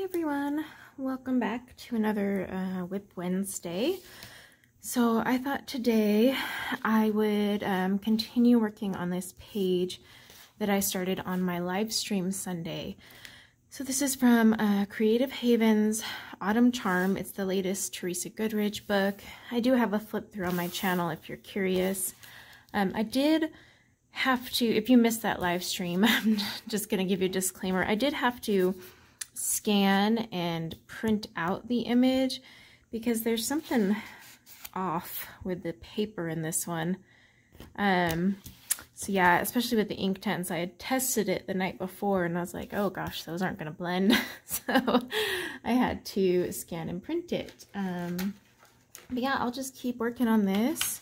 everyone, welcome back to another WIP Wednesday. So I thought today I would continue working on this page that I started on my live stream Sunday. So this is from Creative Haven's Autumn Charm. It's the latest Teresa Goodrich book. I do have a flip through on my channel if you're curious. I did have to, if you missed that live stream, I'm just going to give you a disclaimer. I did have to scan and print out the image because there's something off with the paper in this one. So yeah, especially with the Inktense, I had tested it the night before and I was like, oh gosh, those aren't going to blend. So I had to scan and print it. But yeah, I'll just keep working on this.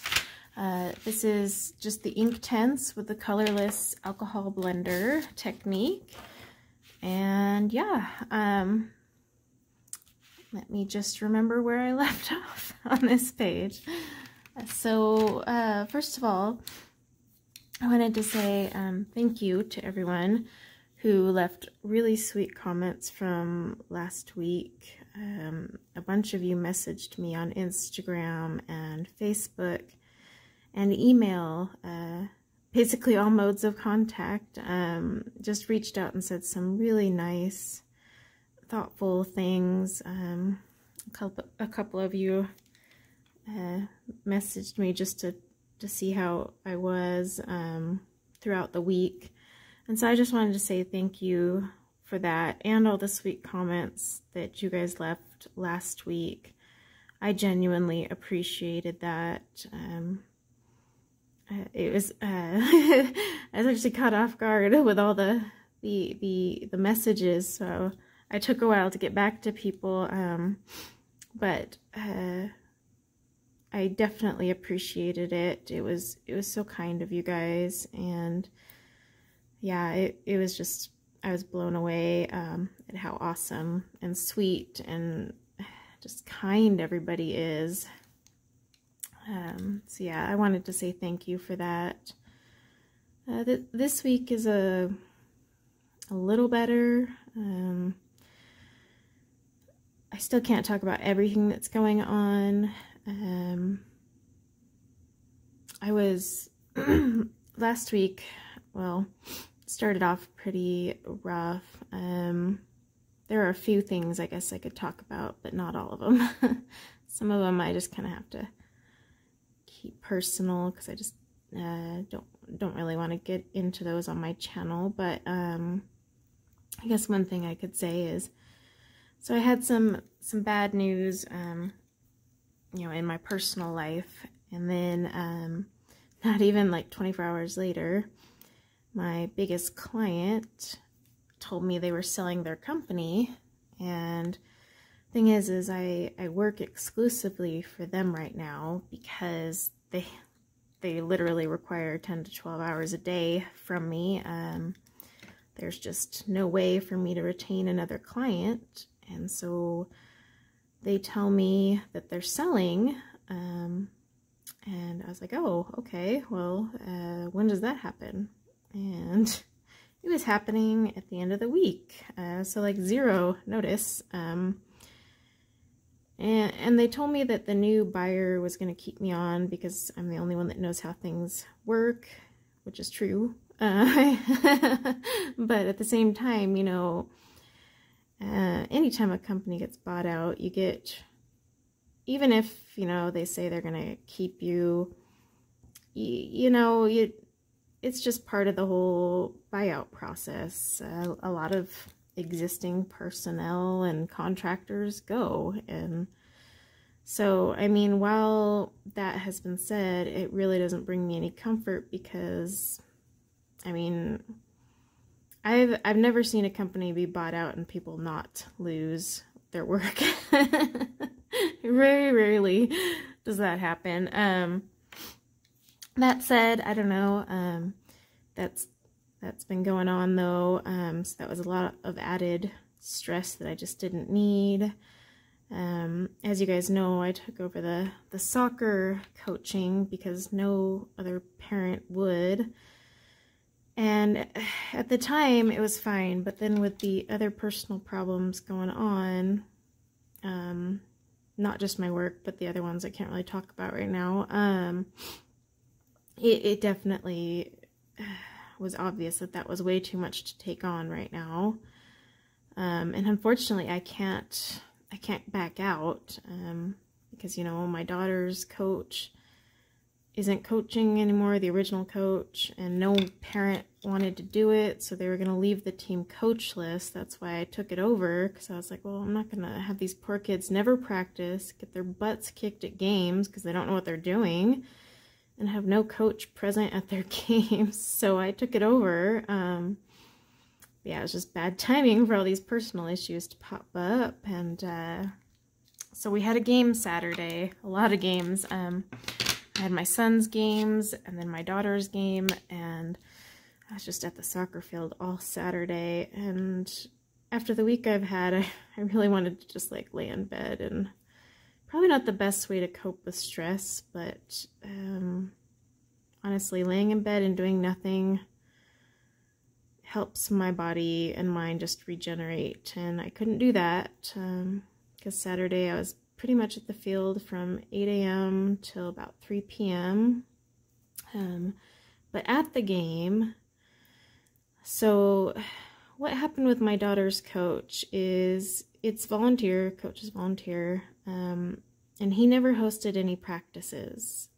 This is just the Inktense with the colorless alcohol blender technique. And yeah, let me just remember where I left off on this page. So first of all, I wanted to say thank you to everyone who left really sweet comments from last week. A bunch of you messaged me on Instagram and Facebook and email, basically all modes of contact. Just reached out and said some really nice, thoughtful things. A couple of you messaged me just to see how I was throughout the week. And so I just wanted to say thank you for that and all the sweet comments that you guys left last week. I genuinely appreciated that. It was I was actually caught off guard with all the messages, so I took a while to get back to people, but I definitely appreciated it. It was so kind of you guys, and yeah, it was just, I was blown away at how awesome and sweet and just kind everybody is. So yeah, I wanted to say thank you for that. This week is a little better. I still can't talk about everything that's going on. I was last week, well, started off pretty rough. There are a few things I guess I could talk about, but not all of them. Some of them I just kind of have to keep personal because I just don't really want to get into those on my channel. But I guess one thing I could say is, so I had some bad news, you know, in my personal life, and then not even like 24 hours later, my biggest client told me they were selling their company. And thing is I work exclusively for them right now because they literally require 10 to 12 hours a day from me. There's just no way for me to retain another client, and so they tell me that they're selling, and I was like, oh, okay, well, when does that happen? And it was happening at the end of the week, so like zero notice. And they told me that the new buyer was going to keep me on because I'm the only one that knows how things work, which is true. But at the same time, you know, anytime a company gets bought out, you get, even if, you know, they say they're going to keep you, you know, it's just part of the whole buyout process. A lot of existing personnel and contractors go, and so I mean, while that has been said, it really doesn't bring me any comfort because I mean, I've never seen a company be bought out and people not lose their work. Very rarely does that happen. That said, I don't know, that's been going on though, so that was a lot of added stress that I just didn't need. As you guys know, I took over the soccer coaching because no other parent would, and And at the time, it was fine. But then with the other personal problems going on, not just my work, but the other ones I can't really talk about right now, it definitely was obvious that that was way too much to take on right now. And unfortunately, I can't back out, because, you know, my daughter's coach isn't coaching anymore, the original coach, and no parent wanted to do it, so they were going to leave the team coach list. That's why I took it over, because I was like, well, I'm not going to have these poor kids never practice, get their butts kicked at games because they don't know what they're doing, and have no coach present at their games. So I took it over. Yeah, it was just bad timing for all these personal issues to pop up, and so we had a game Saturday, a lot of games. I had my son's games and then my daughter's game, and I was just at the soccer field all Saturday. And after the week I've had, I really wanted to just like lay in bed, and probably not the best way to cope with stress, but honestly, laying in bed and doing nothing helps my body and mind just regenerate, and I couldn't do that because Saturday I was pretty much at the field from 8 a.m. till about 3 p.m. But at the game, so what happened with my daughter's coach is it's volunteer, coach is volunteer, and he never hosted any practices.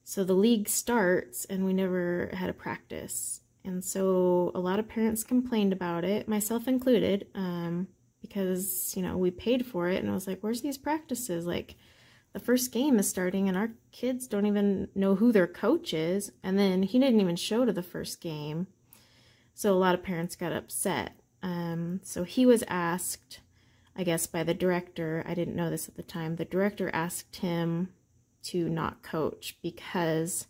So the league starts and we never had a practice. And so a lot of parents complained about it, myself included, because, you know, we paid for it, and I was like, where's these practices? Like, the first game is starting and our kids don't even know who their coach is, and then he didn't even show to the first game. So a lot of parents got upset. So he was asked, I guess, by the director, I didn't know this at the time, the director asked him to not coach because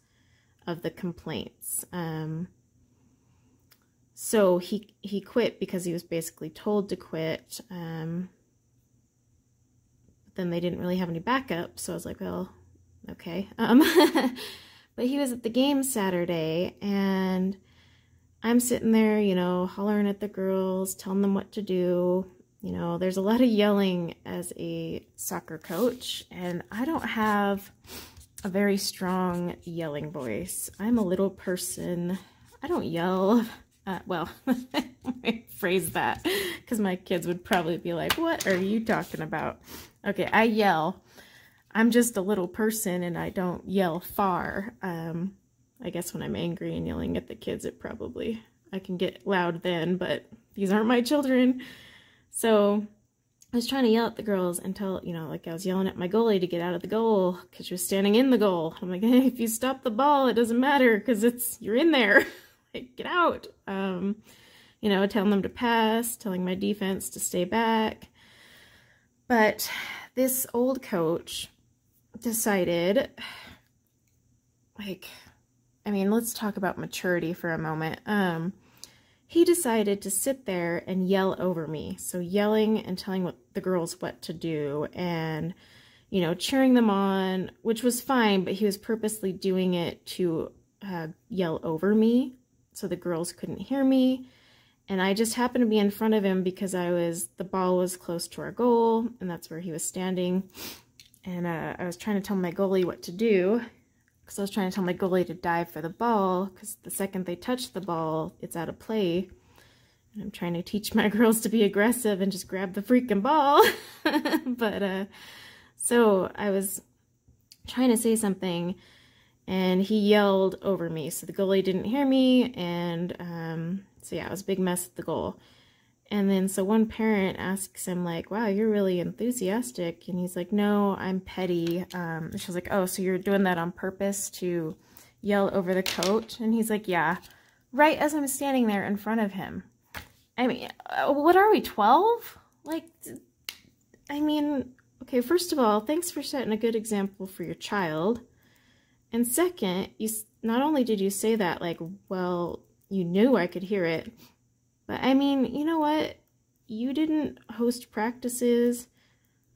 of the complaints. So he quit because he was basically told to quit. Then they didn't really have any backup, so I was like, well, okay. But he was at the game Saturday, and I'm sitting there, you know, hollering at the girls, telling them what to do. You know, there's a lot of yelling as a soccer coach, and I don't have a very strong yelling voice. I'm a little person. I don't yell. Well, I phrase that because my kids would probably be like, what are you talking about? Okay, I yell. I'm just a little person and I don't yell far. I guess when I'm angry and yelling at the kids, I can get loud then, but these aren't my children. So I was trying to yell at the girls until, you know, like I was yelling at my goalie to get out of the goal because she was standing in the goal. I'm like, hey, if you stop the ball, it doesn't matter because you're in there. Get out, you know, telling them to pass, telling my defense to stay back. But this old coach decided, like, I mean, let's talk about maturity for a moment. He decided to sit there and yell over me. So yelling and telling the girls what to do and, you know, cheering them on, which was fine, but he was purposely doing it to yell over me, so the girls couldn't hear me, and I just happened to be in front of him because the ball was close to our goal, and that's where he was standing, and I was trying to tell my goalie what to do, because I was trying to tell my goalie to dive for the ball, because the second they touch the ball, it's out of play, and I'm trying to teach my girls to be aggressive and just grab the freaking ball, but, so I was trying to say something, and he yelled over me, so the goalie didn't hear me, and so yeah, it was a big mess at the goal. And then so one parent asks him, like, wow, you're really enthusiastic, and he's like, no, I'm petty. And she was like, oh, so you're doing that on purpose to yell over the coach? And he's like, yeah, right as I'm standing there in front of him. I mean, what are we, 12? Like, I mean, okay, first of all, thanks for setting a good example for your child. And second, not only did you say that, like, well, you knew I could hear it, but I mean, you know what? You didn't host practices.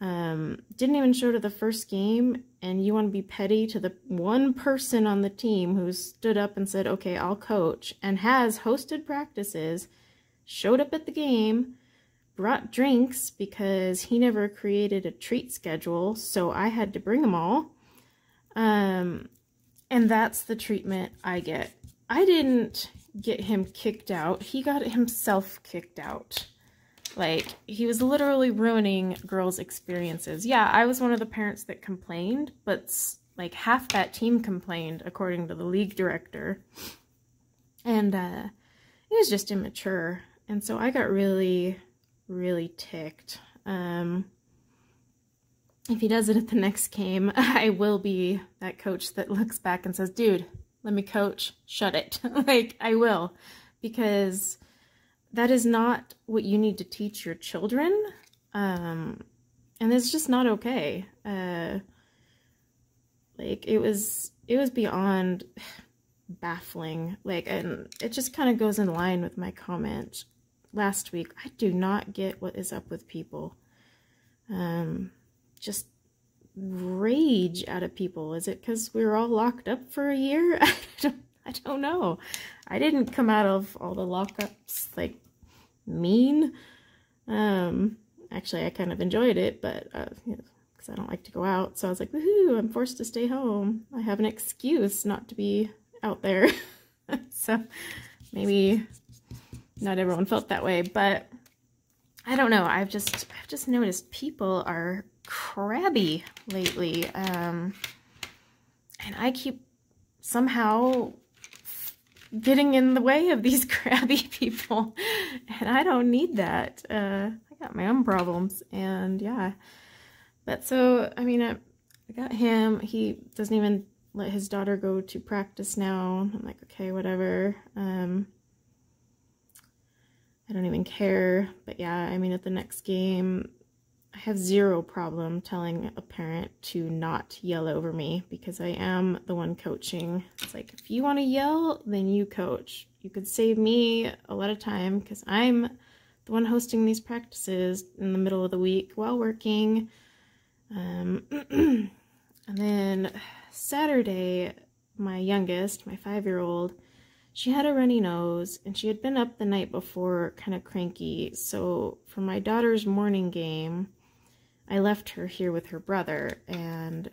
Didn't even show to the first game, and you want to be petty to the one person on the team who stood up and said, okay, I'll coach, and has hosted practices, showed up at the game, brought drinks because he never created a treat schedule, so I had to bring them all. And that's the treatment I get. I didn't get him kicked out. He got himself kicked out. Like, he was literally ruining girls' experiences. Yeah, I was one of the parents that complained, but like half that team complained, according to the league director. And it was just immature. And so I got really, really ticked. If he does it at the next game, I will be that coach that looks back and says, dude, let me coach, shut it. Like, I will, because that is not what you need to teach your children. And it's just not okay. Like, it was beyond baffling. Like, and it just kind of goes in line with my comment last week. I do not get what is up with people. Just rage out of people. Is it because we were all locked up for a year? I don't know. I didn't come out of all the lockups like mean. Actually, I kind of enjoyed it, but you know, because I don't like to go out. So I was like, woohoo, I'm forced to stay home. I have an excuse not to be out there. So maybe not everyone felt that way, but I don't know. I've just noticed people are crabby lately, and I keep somehow getting in the way of these crabby people, and I don't need that. I got my own problems, and yeah. But so, I mean, I got him. He doesn't even let his daughter go to practice now. I'm like, okay, whatever. I don't even care. But yeah, I mean, at the next game, I have zero problem telling a parent to not yell over me because I am the one coaching. It's like, if you want to yell, then you coach. You could save me a lot of time because I'm the one hosting these practices in the middle of the week while working. And then Saturday, my youngest, my 5-year-old, she had a runny nose, and she had been up the night before kind of cranky. So for my daughter's morning game, I left her here with her brother, and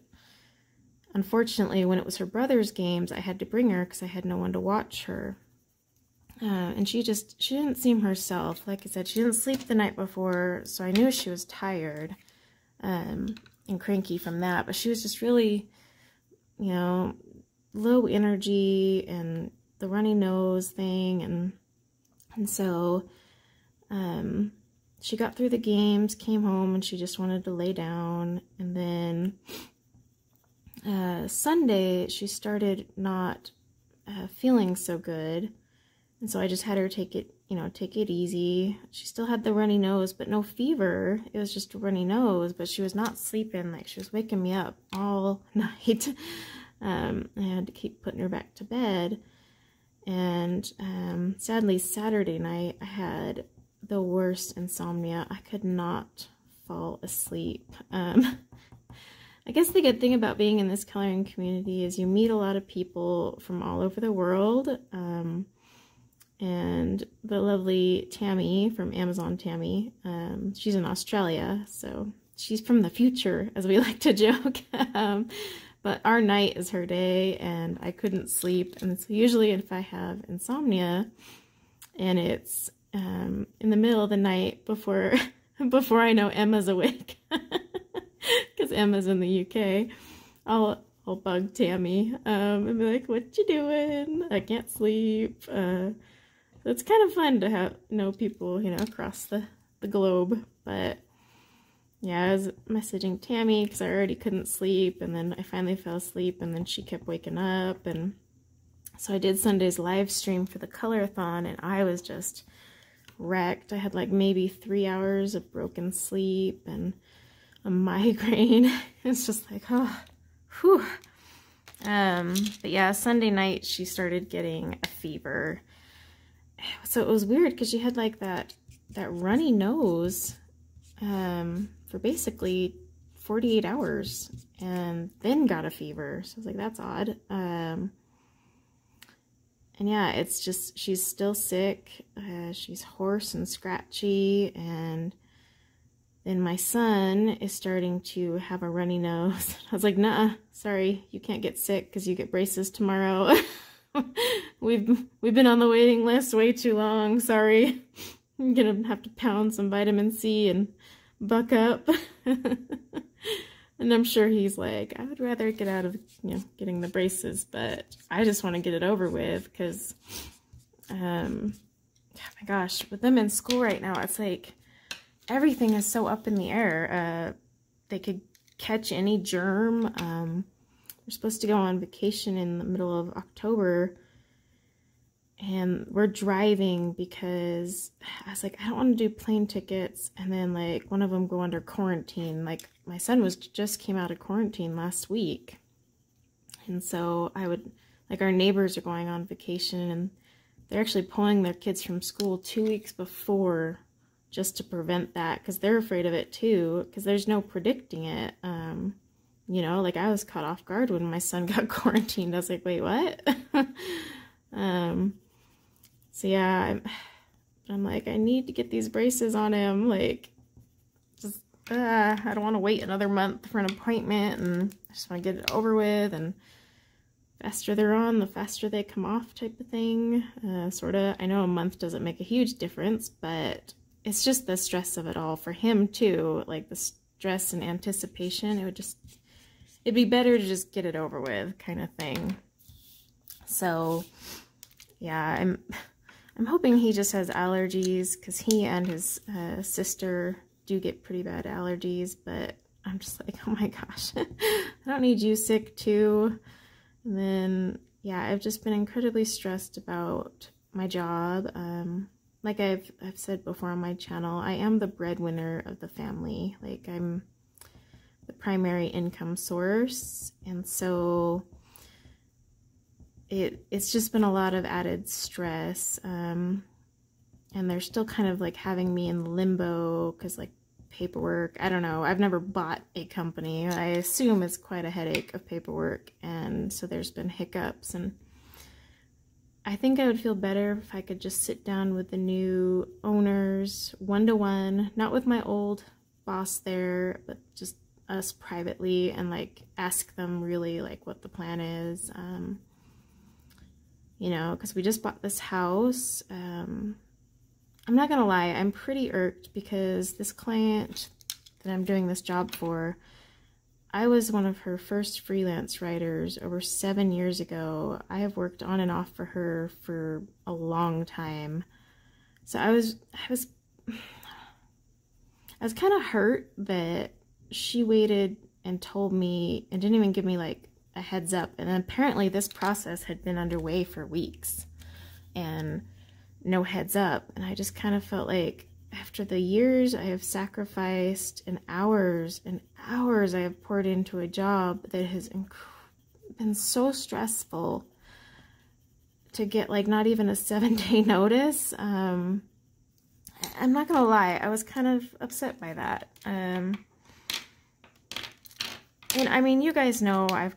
unfortunately, when it was her brother's games, I had to bring her because I had no one to watch her. And she didn't seem herself. Like I said, she didn't sleep the night before, so I knew she was tired and cranky from that. But she was just really, you know, low energy and the runny nose thing, and so she got through the games, came home, and she just wanted to lay down. And then Sunday she started not feeling so good, and so I just had her take it easy. She still had the runny nose, but no fever. It was just a runny nose, but she was not sleeping. Like, she was waking me up all night. I had to keep putting her back to bed. And sadly, Saturday night, I had the worst insomnia. I could not fall asleep. I guess the good thing about being in this coloring community is you meet a lot of people from all over the world. And the lovely Tammy from Amazon Tammy, she's in Australia, so she's from the future, as we like to joke. But our night is her day, and I couldn't sleep. And so usually if I have insomnia and it's in the middle of the night before I know Emma's awake, because Emma's in the UK, I'll bug Tammy and be like, what you doing? I can't sleep. So it's kind of fun to know people, you know, across the globe. But yeah, I was messaging Tammy because I already couldn't sleep, and then I finally fell asleep, and then she kept waking up, and so I did Sunday's live stream for the color-a-thon, and I was just wrecked. I had like maybe 3 hours of broken sleep and a migraine. It's just like, oh, whew. But yeah, Sunday night she started getting a fever. So it was weird because she had like that runny nose. for basically 48 hours and then got a fever. So I was like, that's odd. And yeah, it's just, she's still sick. She's hoarse and scratchy. And then my son is starting to have a runny nose. I was like, nah, sorry, you can't get sick because you get braces tomorrow. We've been on the waiting list way too long. Sorry. I'm gonna have to pound some vitamin C and buck up. And I'm sure he's like, I would rather get out of, you know, getting the braces, but I just want to get it over with because, oh my gosh, with them in school right now, it's like everything is so up in the air. They could catch any germ. We're supposed to go on vacation in the middle of October, and we're driving because I was like, I don't want to do plane tickets and then like one of them go under quarantine. Like my son just came out of quarantine last week. And so I would, like, our neighbors are going on vacation and they're actually pulling their kids from school 2 weeks before just to prevent that, because they're afraid of it too, because there's no predicting it. You know, like I was caught off guard when my son got quarantined. I was like, wait, what? So yeah, I'm like, I need to get these braces on him. Like, just, I don't want to wait another month for an appointment, and I just want to get it over with, and faster they're on, the faster they come off type of thing. Sort of, I know a month doesn't make a huge difference, but it's just the stress of it all for him too. Like the stress and anticipation, it'd be better to just get it over with kind of thing. So yeah, I'm hoping he just has allergies, because he and his sister do get pretty bad allergies, but I'm just like, oh my gosh, I don't need you sick too. And then, yeah, I've just been incredibly stressed about my job. Like I've said before on my channel, I am the breadwinner of the family. Like I'm the primary income source, and so it's just been a lot of added stress, and they're still kind of like having me in limbo because like paperwork, I don't know, I've never bought a company. I assume it's quite a headache of paperwork, and so there's been hiccups, and I think I would feel better if I could just sit down with the new owners one-to-one, not with my old boss there, but just us privately, and like ask them really like what the plan is. You know, because we just bought this house. I'm not gonna lie, I'm pretty irked because this client that I'm doing this job for, I was one of her first freelance writers over 7 years ago. I have worked on and off for her for a long time. So I was kind of hurt that she waited and told me and didn't even give me like a heads up. And apparently this process had been underway for weeks and no heads up. And I just kind of felt like after the years I have sacrificed and hours I have poured into a job that has been so stressful, to get like not even a 7-day notice. I'm not gonna lie, I was kind of upset by that. And I mean, you guys know I've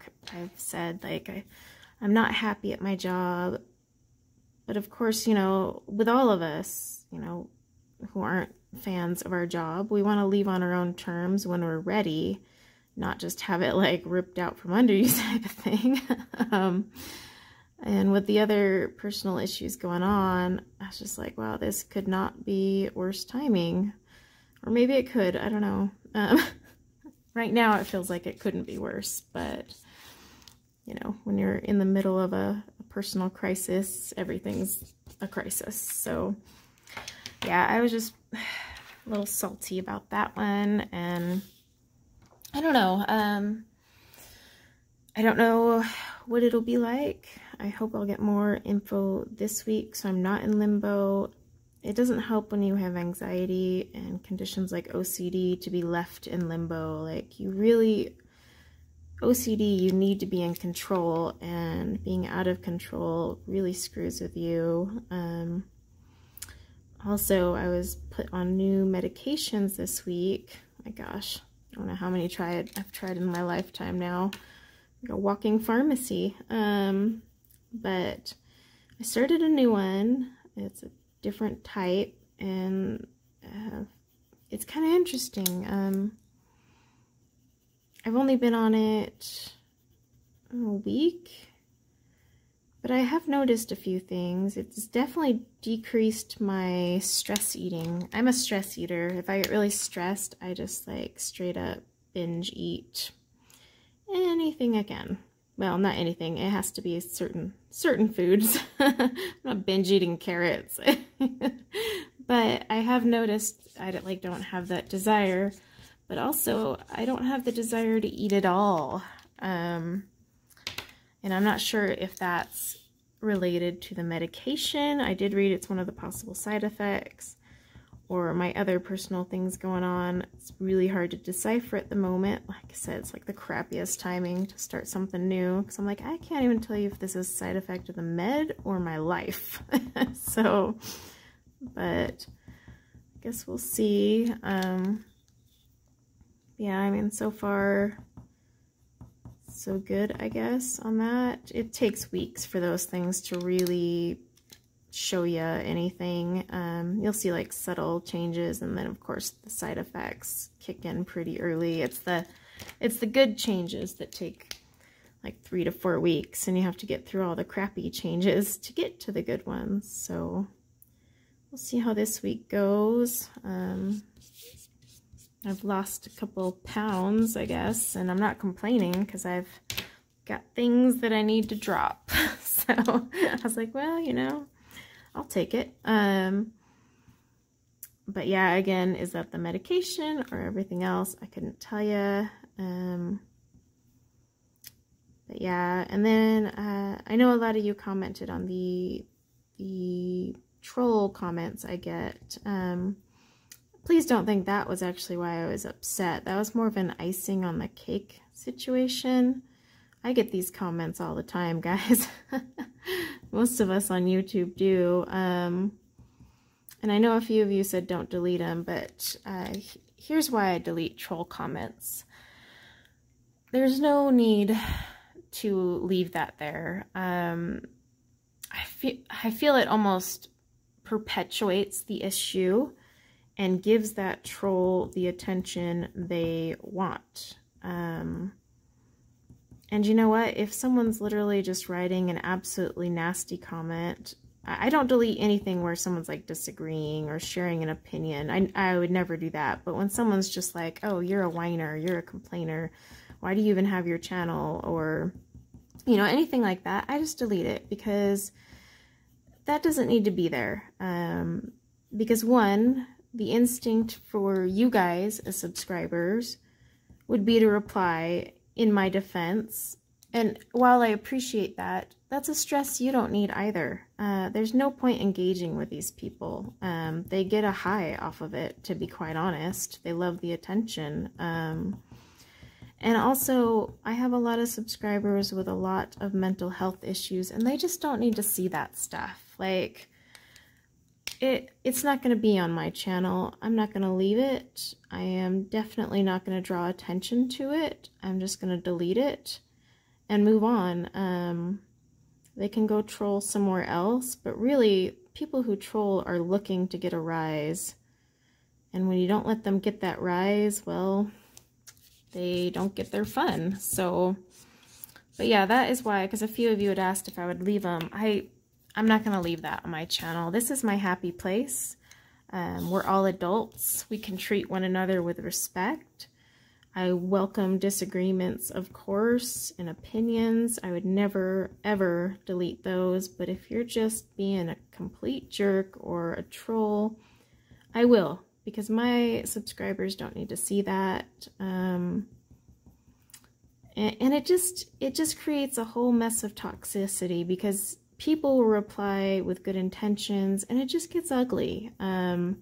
said like I'm not happy at my job, but of course, you know, with all of us, you know, who aren't fans of our job, we want to leave on our own terms when we're ready, not just have it like ripped out from under you type of thing. And with the other personal issues going on, I was just like, wow, this could not be worse timing. Or maybe it could, I don't know. Right now it feels like it couldn't be worse, but you know, when you're in the middle of a personal crisis, everything's a crisis. So yeah, I was just a little salty about that one, and I don't know. I don't know what it'll be like. I hope I'll get more info this week so I'm not in limbo. It doesn't help when you have anxiety and conditions like OCD to be left in limbo. Like you really, OCD, you need to be in control, and being out of control really screws with you. Also, I was put on new medications this week, my gosh, I don't know how many I've tried in my lifetime now. Like a walking pharmacy. But I started a new one. It's a different type, and it's kind of interesting. I've only been on it a week, but I have noticed a few things. It's definitely decreased my stress eating. I'm a stress eater. If I get really stressed, I just like straight up binge eat anything I can. Well, not anything. It has to be certain foods. I'm not binge eating carrots. But I have noticed I don't have that desire, but also I don't have the desire to eat at all. And I'm not sure if that's related to the medication. I did read it's one of the possible side effects, or my other personal things going on. It's really hard to decipher at the moment. Like I said, it's like the crappiest timing to start something new, because I'm like, I can't even tell you if this is a side effect of the med or my life. So, but I guess we'll see. Yeah, I mean, so far so good, I guess, on that. It takes weeks for those things to really show you anything. You'll see like subtle changes, and then of course the side effects kick in pretty early. It's the good changes that take like 3 to 4 weeks, and you have to get through all the crappy changes to get to the good ones. So we'll see how this week goes. I've lost a couple pounds, I guess, and I'm not complaining because I've got things that I need to drop. So I was like, well, you know, I'll take it. But yeah, again, is that the medication or everything else? I couldn't tell you. But yeah, and then I know a lot of you commented on the troll comments I get. Please don't think that was actually why I was upset. That was more of an icing on the cake situation. I get these comments all the time, guys. Most of us on YouTube do. And I know a few of you said don't delete them, but here's why I delete troll comments. There's no need to leave that there. I feel it almost perpetuates the issue and gives that troll the attention they want. And you know what? If someone's literally just writing an absolutely nasty comment, I don't delete anything where someone's like disagreeing or sharing an opinion. I would never do that. But when someone's just like, oh, you're a whiner, you're a complainer, why do you even have your channel? Or, you know, anything like that, I just delete it, because that doesn't need to be there. Because one, the instinct for you guys as subscribers would be to reply in my defense. And while I appreciate that, that's a stress you don't need either. There's no point engaging with these people. They get a high off of it, to be quite honest. They love the attention. And also, I have a lot of subscribers with a lot of mental health issues, and they just don't need to see that stuff. Like, it's not going to be on my channel. I'm not going to leave it. I am definitely not going to draw attention to it. I'm just going to delete it and move on. They can go troll somewhere else, but really, people who troll are looking to get a rise. And when you don't let them get that rise, well, they don't get their fun. So, but yeah, that is why, because a few of you had asked if I would leave them. I'm not going to leave that on my channel. This is my happy place. We're all adults. We can treat one another with respect. I welcome disagreements, of course, and opinions. I would never, ever delete those. But if you're just being a complete jerk or a troll, I will, because my subscribers don't need to see that. And it just creates a whole mess of toxicity, because people will reply with good intentions, and it just gets ugly. And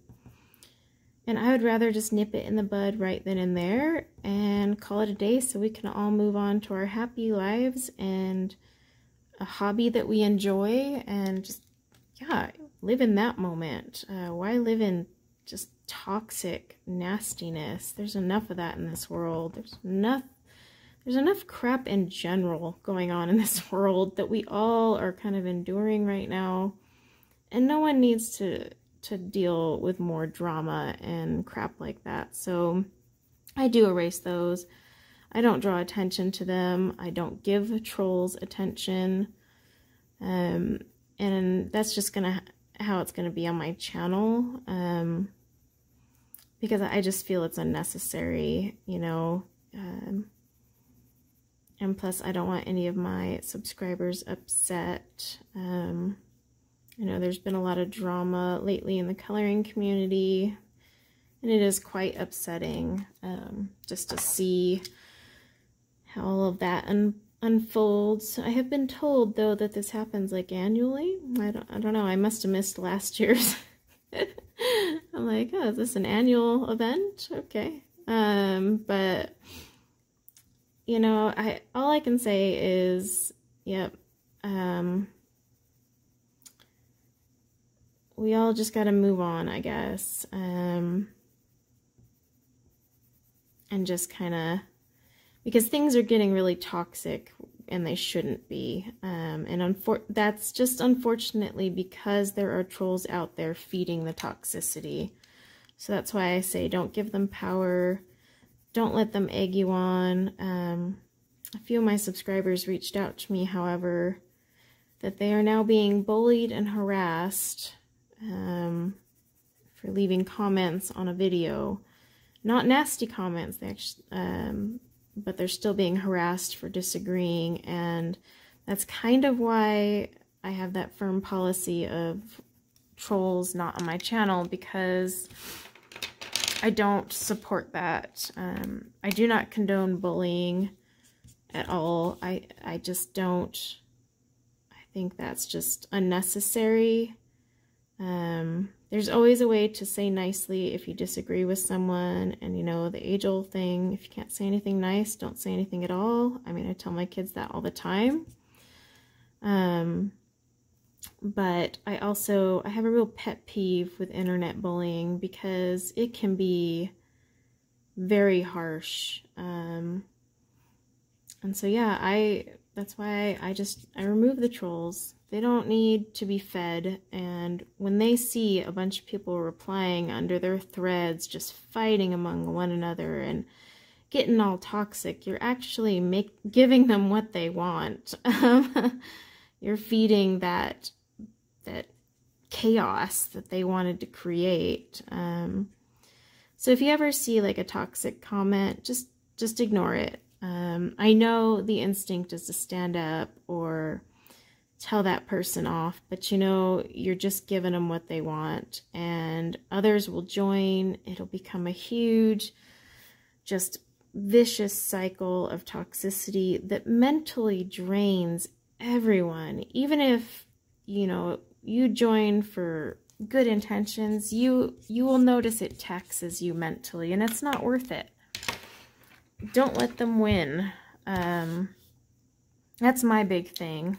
I would rather just nip it in the bud right then and there and call it a day, so we can all move on to our happy lives and a hobby that we enjoy, and just, yeah, live in that moment. Why live in just toxic nastiness. There's enough of that in this world. There's enough crap in general going on in this world that we all are kind of enduring right now. And no one needs to deal with more drama and crap like that. So I do erase those. I don't draw attention to them. I don't give trolls attention. And that's just how it's gonna be on my channel. Because I just feel it's unnecessary, you know. And plus, I don't want any of my subscribers upset. You know, there's been a lot of drama lately in the coloring community, and it is quite upsetting just to see how all of that unfolds. I have been told, though, that this happens like annually. I don't know. I must have missed last year's. I'm like, oh, is this an annual event? Okay. But you know, all I can say is, yep, we all just got to move on, I guess, and just kind of, because things are getting really toxic and they shouldn't be, and that's just unfortunately because there are trolls out there feeding the toxicity. So that's why I say don't give them power. Don't let them egg you on. A few of my subscribers reached out to me, however, that they are now being bullied and harassed for leaving comments on a video. Not nasty comments, they actually, but they're still being harassed for disagreeing, and that's kind of why I have that firm policy of trolls not on my channel, because I don't support that. I do not condone bullying at all. I just don't. I think that's just unnecessary. There's always a way to say nicely if you disagree with someone, and you know, the age-old thing, if you can't say anything nice, don't say anything at all. I mean, I tell my kids that all the time. But I have a real pet peeve with internet bullying because it can be very harsh. And so yeah, that's why I remove the trolls. They don't need to be fed, and when they see a bunch of people replying under their threads, just fighting among one another and getting all toxic, you're actually giving them what they want. You're feeding that chaos that they wanted to create. So if you ever see like a toxic comment, just ignore it. I know the instinct is to stand up or tell that person off, but you know, you're just giving them what they want, and others will join. It'll become a huge, just vicious cycle of toxicity that mentally drains everyone. Even if, you know, you join for good intentions, you will notice it taxes you mentally, and it's not worth it. Don't let them win. That's my big thing.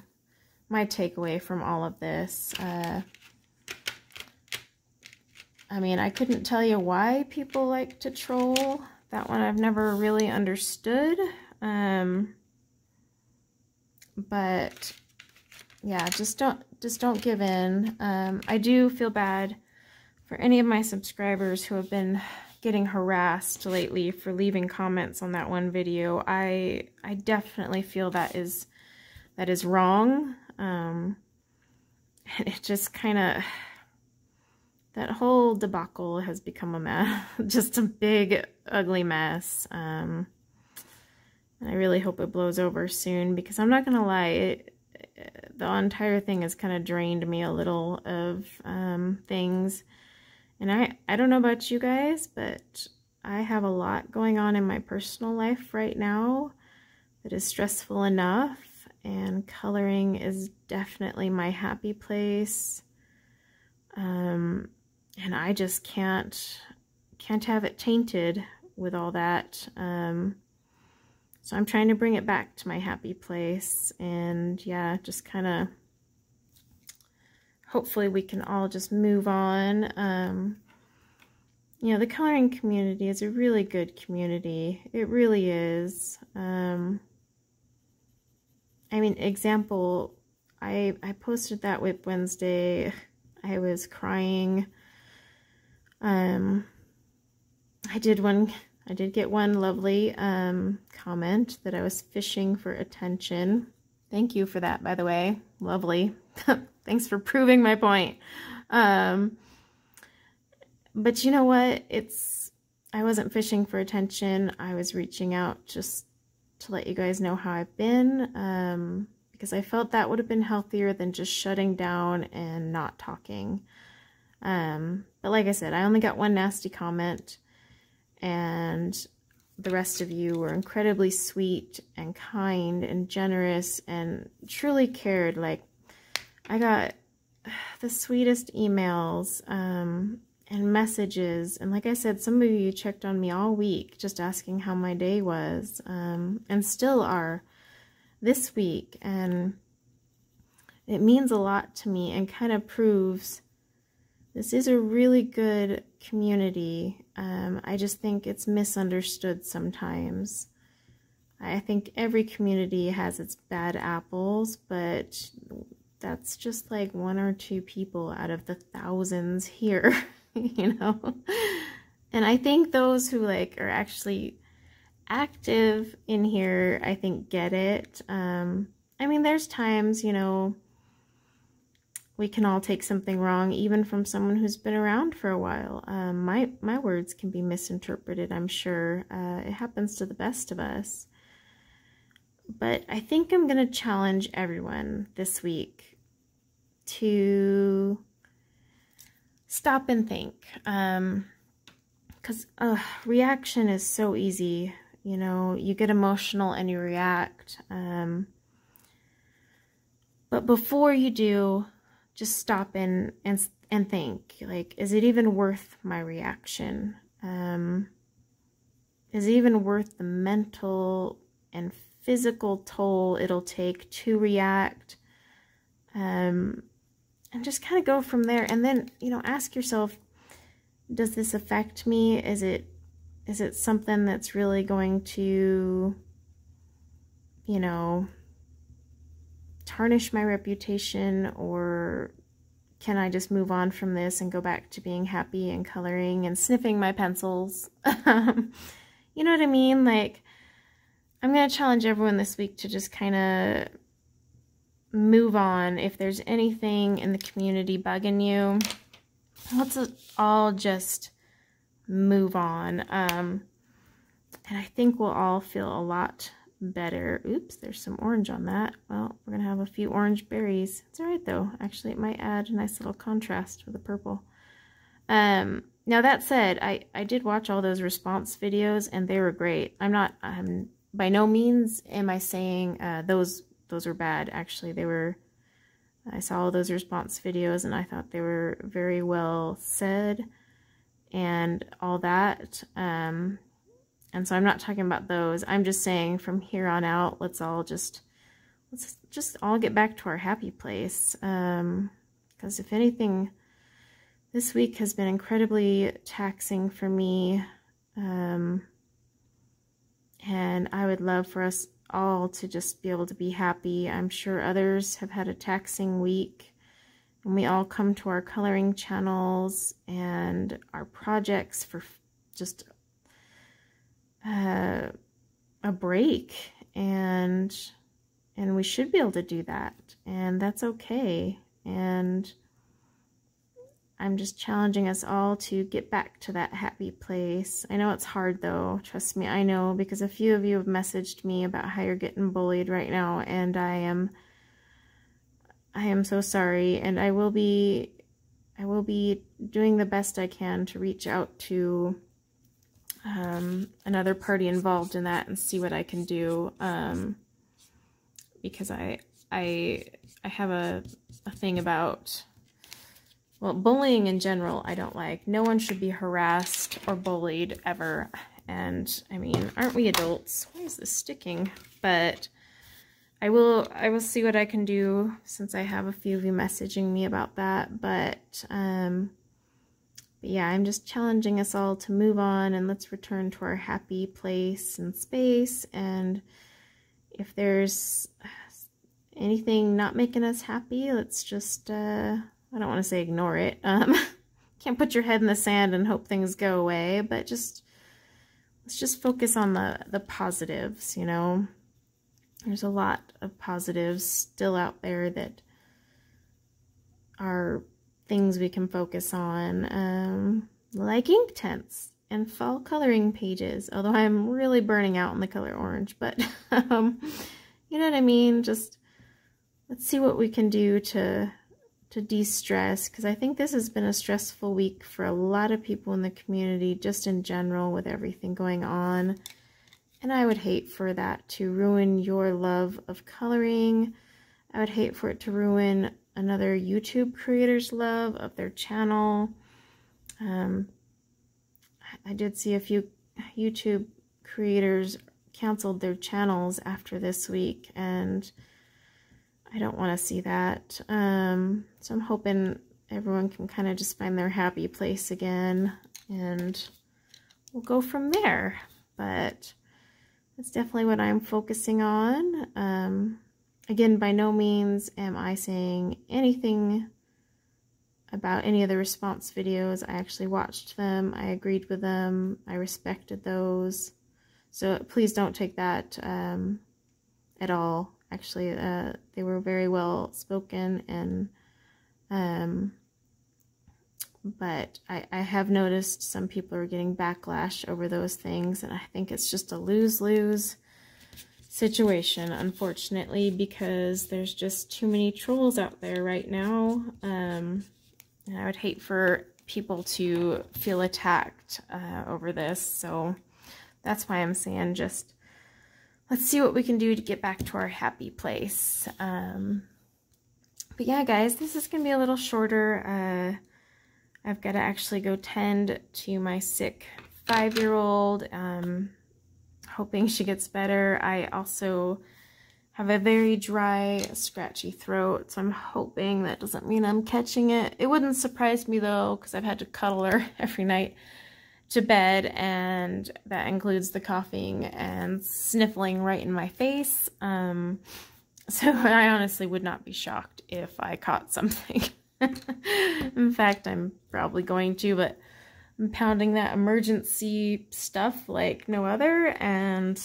My takeaway from all of this. I mean, I couldn't tell you why people like to troll. That one I've never really understood. But yeah, just don't give in. I do feel bad for any of my subscribers who have been getting harassed lately for leaving comments on that one video. I definitely feel that is wrong. And it just kind of, that whole debacle has become a mess, just a big, ugly mess. And I really hope it blows over soon, because I'm not gonna lie, the entire thing has kind of drained me a little of things. And I don't know about you guys, but I have a lot going on in my personal life right now that is stressful enough. And coloring is definitely my happy place, and I just can't have it tainted with all that. So I'm trying to bring it back to my happy place, and yeah, just kind of hopefully we can all just move on. you know, the coloring community is a really good community. It really is. I mean, example, I posted that WIP Wednesday. I was crying. I did get one lovely comment that I was fishing for attention. Thank you for that, by the way. Lovely. Thanks for proving my point. But you know what? I wasn't fishing for attention. I was reaching out just to let you guys know how I've been, because I felt that would have been healthier than just shutting down and not talking. But like I said, I only got one nasty comment, and the rest of you were incredibly sweet and kind and generous and truly cared. Like, I got the sweetest emails and messages, and like I said, some of you checked on me all week just asking how my day was, and still are this week, and it means a lot to me and kind of proves this is a really good community. I just think it's misunderstood sometimes. I think every community has its bad apples, but that's just like one or two people out of the thousands here, you know? And I think those who like are actually active in here, I think get it. I mean, there's times, you know, we can all take something wrong, even from someone who's been around for a while. My words can be misinterpreted, I'm sure. It happens to the best of us. But I think I'm going to challenge everyone this week to stop and think. Because reaction is so easy. You know, you get emotional and you react. But before you do, just stop and think, like, is it even worth my reaction? Is it even worth the mental and physical toll it'll take to react? And just kind of go from there. And then, you know, ask yourself, does this affect me? Is it something that's really going to, you know, tarnish my reputation, or can I just move on from this and go back to being happy and coloring and sniffing my pencils? You know what I mean? Like, I'm going to challenge everyone this week to just kind of move on. If there's anything in the community bugging you, let's all just move on. And I think we'll all feel a lot better. Oops, there's some orange on that. Well, we're gonna have a few orange berries. It's all right though. Actually, it might add a nice little contrast with the purple. Now that said, I did watch all those response videos and they were great. I'm by no means am I saying those were bad. Actually, I saw all those response videos and I thought they were very well said and all that. And so I'm not talking about those. I'm just saying from here on out, let's just all get back to our happy place. Because if anything, this week has been incredibly taxing for me. And I would love for us all to just be able to be happy. I'm sure others have had a taxing week. And we all come to our coloring channels and our projects for just a break, and we should be able to do that, and that's okay. And I'm just challenging us all to get back to that happy place. I know it's hard though, trust me, I know, because a few of you have messaged me about how you're getting bullied right now, and I am so sorry, and I will be doing the best I can to reach out to another party involved in that and see what I can do, because I have a thing about, well, bullying in general I don't like. No one should be harassed or bullied ever, and I mean, aren't we adults? Why is this sticking? But I will see what I can do, since I have a few of you messaging me about that. But But yeah, I'm just challenging us all to move on and let's return to our happy place and space. And if there's anything not making us happy, let's just, I don't want to say ignore it. Can't put your head in the sand and hope things go away, but let's just focus on the positives, you know. There's a lot of positives still out there that are things we can focus on, like Inktense and fall coloring pages, although I'm really burning out on the color orange, but you know what I mean? Just let's see what we can do to de-stress, because I think this has been a stressful week for a lot of people in the community, just in general, with everything going on. And I would hate for that to ruin your love of coloring. I would hate for it to ruin another YouTube creator's love of their channel. I did see a few YouTube creators canceled their channels after this week, and I don't want to see that. So I'm hoping everyone can kind of just find their happy place again, and we'll go from there. But that's definitely what I'm focusing on. Again, by no means am I saying anything about any of the response videos. I actually watched them. I agreed with them. I respected those. So please don't take that at all. Actually, they were very well spoken, and but I have noticed some people are getting backlash over those things, and I think it's just a lose-lose situation, unfortunately, because there's just too many trolls out there right now, and I would hate for people to feel attacked over this. So that's why I'm saying just let's see what we can do to get back to our happy place. But yeah, guys, this is gonna be a little shorter. I've got to actually go tend to my sick 5-year-old, hoping she gets better. I also have a very dry, scratchy throat, so I'm hoping that doesn't mean I'm catching it. It wouldn't surprise me, though, because I've had to cuddle her every night to bed, and that includes the coughing and sniffling right in my face. So I honestly would not be shocked if I caught something. In fact, I'm probably going to, but I'm pounding that emergency stuff like no other and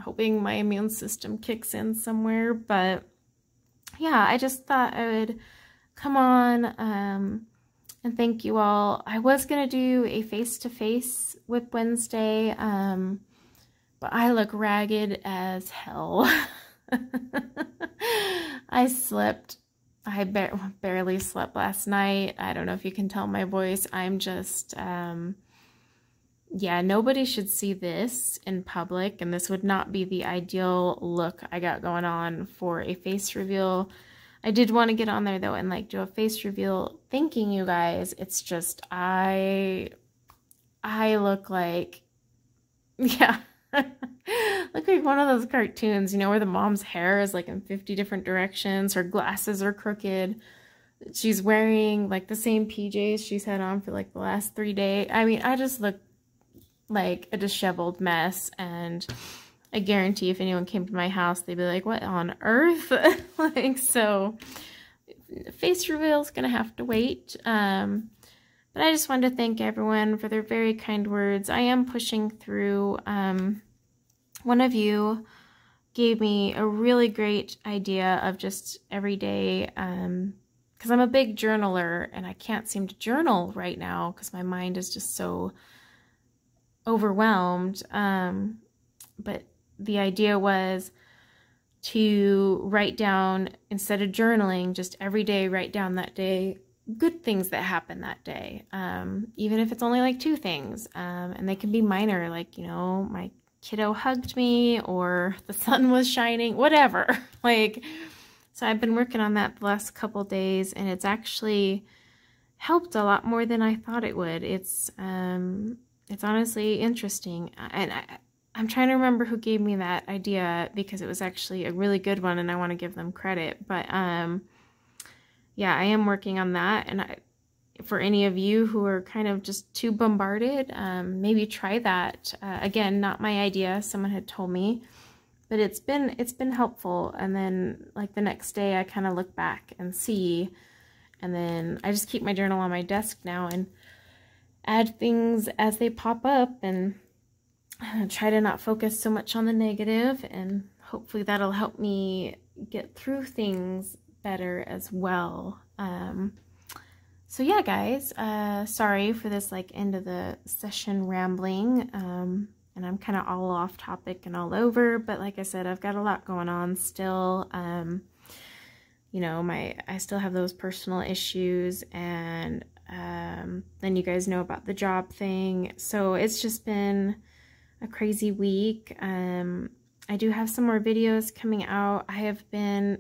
hoping my immune system kicks in somewhere. But yeah, I just thought I would come on and thank you all. I was going to do a face-to-face WIP Wednesday, but I look ragged as hell. I slept. I barely slept last night. I don't know if you can tell my voice. I'm just, yeah, nobody should see this in public, and this would not be the ideal look I got going on for a face reveal. I did want to get on there, though, and, like, do a face reveal thanking you guys. It's just, I look like, yeah, look like one of those cartoons, you know, where the mom's hair is like in 50 different directions, her glasses are crooked, she's wearing like the same PJs she's had on for like the last 3 days. I mean, I just look like a disheveled mess, and I guarantee if anyone came to my house, they'd be like, what on earth? Like, so face reveal is gonna have to wait. But I just wanted to thank everyone for their very kind words. I am pushing through. One of you gave me a really great idea of just every day, because I'm a big journaler and I can't seem to journal right now because my mind is just so overwhelmed. But the idea was to write down, instead of journaling, just every day write down that day good things that happen that day, even if it's only like 2 things, and they can be minor, like, you know, my kiddo hugged me, or the sun was shining, whatever. Like, so I've been working on that the last couple days, and it's actually helped a lot more than I thought it would. It's honestly interesting, and I'm trying to remember who gave me that idea, because it was actually a really good one, and I want to give them credit. But yeah, I am working on that, and for any of you who are kind of just too bombarded, maybe try that. Again, not my idea. Someone had told me, but it's been helpful. And then like the next day I kind of look back and see, and then I just keep my journal on my desk now and add things as they pop up, and try to not focus so much on the negative, and hopefully that'll help me get through things better as well. So yeah, guys, sorry for this like end of the session rambling, and I'm kind of all off topic and all over, but like I said, I've got a lot going on still. You know, I still have those personal issues, and then you guys know about the job thing, so it's just been a crazy week. I do have some more videos coming out. I've been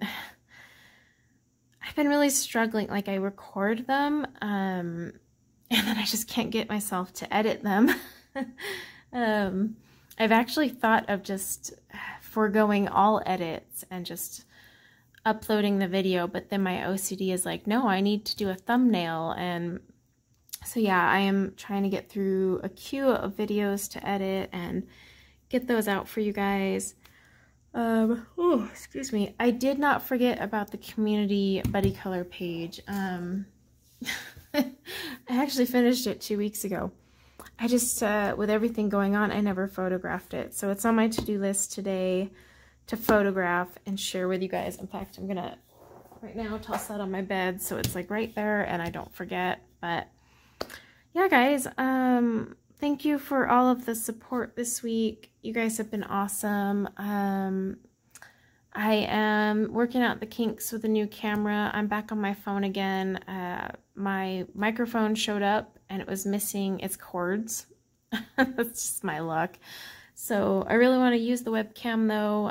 really struggling. Like, I record them, and then I just can't get myself to edit them. I've actually thought of just foregoing all edits and just uploading the video, but then my OCD is like, no, I need to do a thumbnail. And so yeah, I am trying to get through a queue of videos to edit and get those out for you guys. Oh, excuse me. I did not forget about the community buddy color page. I actually finished it 2 weeks ago. I just, with everything going on, I never photographed it. So it's on my to-do list today to photograph and share with you guys. In fact, I'm gonna right now toss that on my bed so it's like right there and I don't forget. But yeah, guys, thank you for all of the support this week. You guys have been awesome. I am working out the kinks with a new camera. I'm back on my phone again. My microphone showed up and it was missing its cords. That's just my luck. So I really want to use the webcam though.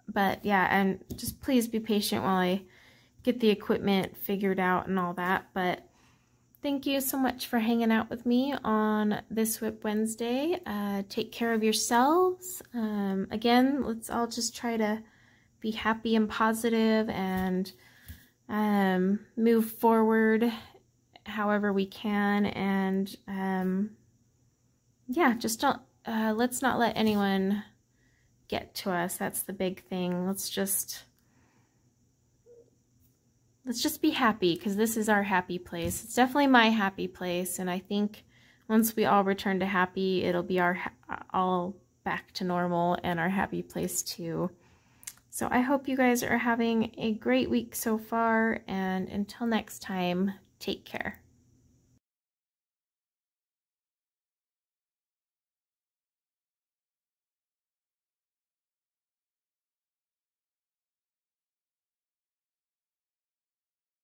But yeah, and just please be patient while I get the equipment figured out and all that. But thank you so much for hanging out with me on this WIP Wednesday. Take care of yourselves. Again, let's all just try to be happy and positive and move forward however we can. And yeah, just don't, let's not let anyone get to us. That's the big thing. Let's just be happy, because this is our happy place. It's definitely my happy place, and I think once we all return to happy, it'll be our all back to normal and our happy place too. So I hope you guys are having a great week so far, and until next time, take care.